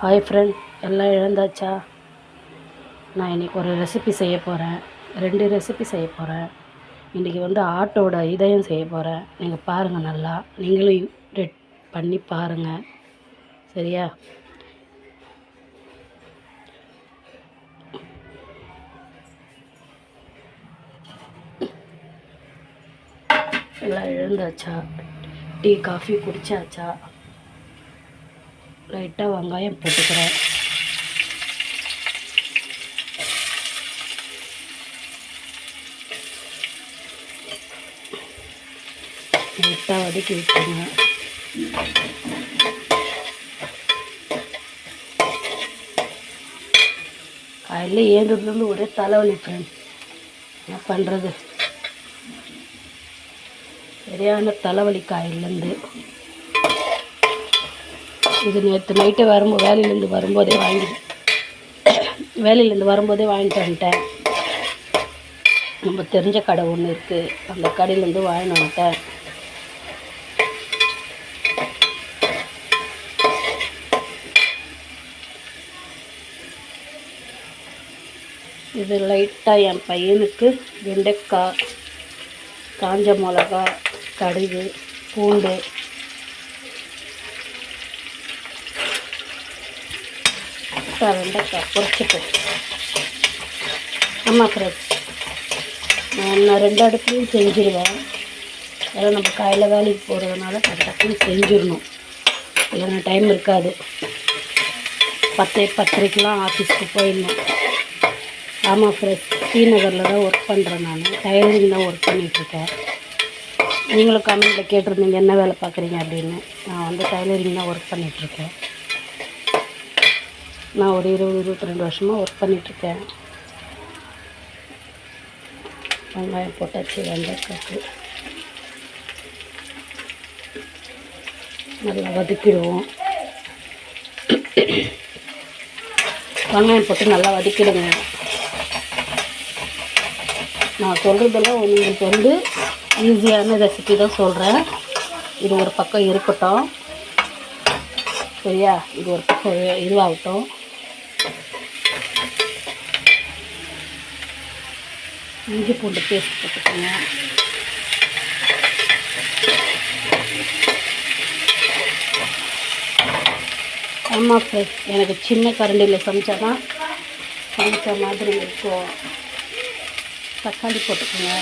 Hi friend, எல்லாம் எழுந்தாச்சா? நான் இன்றைக்கி ஒரு ரெசிபி செய்ய போகிறேன். 2 ரெசிபி செய்ய போகிறேன். இன்றைக்கி ஆட்டோட இதயம் செய்ய போகிறேன். நீங்கள் பாருங்கள், நல்லா நீங்களும் பண்ணி பாருங்கள், சரியா? எல்லாம் எழுந்தாச்சா? Tea coffee குடித்தாச்சா? லைட்டாக வெங்காயம் போட்டுக்கிறேன். லைட்டாக வதக்கி விட்டுருங்க. காலையில் ஏந்ததுலேருந்து ஒரே தலைவலி ஃப்ரெண்ட். என்ன பண்ணுறது, சரியான தலைவலி காயிலேருந்து. இது நேற்று நைட்டு வேலையிலேருந்து வரும்போதே வாங்கிட்டு வந்துட்டேன். நம்ம தெரிஞ்ச கடை ஒன்று இருக்குது, அந்த கடையிலேருந்து வாங்கிட்டு வந்துட்டேன். இது லைட்டாக என் பையனுக்கு வெண்டைக்காய், காஞ்ச மிளகா, கடுகு, பூண்டு, வெண்டைக்காய் பொரிச்சிட்டு. ஆமாம் ஃப்ரெண்ட்ஸ், நான் 2 அடுப்புலையும் செஞ்சுருவேன். ஏன்னா நம்ம காலையில் வேலைக்கு போகிறதுனால டக்குன்னு செஞ்சிடணும், இல்லைன்னா டைம் இருக்காது. 10:30க்கெலாம் ஆஃபீஸ்க்கு போயிடணும். ஆமாம் ஃப்ரெண்ட்ஸ், ஸ்ரீநகரில் தான் ஒர்க் பண்ணுறேன். நான் டைலரிங் தான் ஒர்க் பண்ணிகிட்ருக்கேன். நீங்களும் கமெண்ட்டில் கேட்டிருந்தீங்க என்ன வேலை பார்க்குறீங்க அப்படின்னு. நான் டைலரிங் தான் ஒர்க் பண்ணிகிட்ருக்கேன். நான் ஒரு 22 வருஷமாக ஒர்க் பண்ணிகிட்ருக்கேன். வெங்காயம் போட்டாச்சு, வெண்டைக்காய்க்கு நல்லா வதக்கிடுவோம். வெங்காயம் போட்டு நல்லா வதக்கிடுங்க. நான் சொல்கிறதெல்லாம் உங்களுக்கு ஈஸியான ரெசிபி தான் சொல்கிறேன். இது ஒரு பக்கம் இருக்கட்டும், சரியா? இது ஒரு பக்கம் இதுவாகட்டும். இஞ்சி பூண்டு பேஸ்ட் போட்டுக்கோங்க. ஆமாம் ஃப்ரெண்ட்ஸ், எனக்கு சின்ன கரண்டியில் சமைச்சா தான் சமைச்ச மாதிரி இருக்கும். தக்காளி போட்டுக்கோங்க.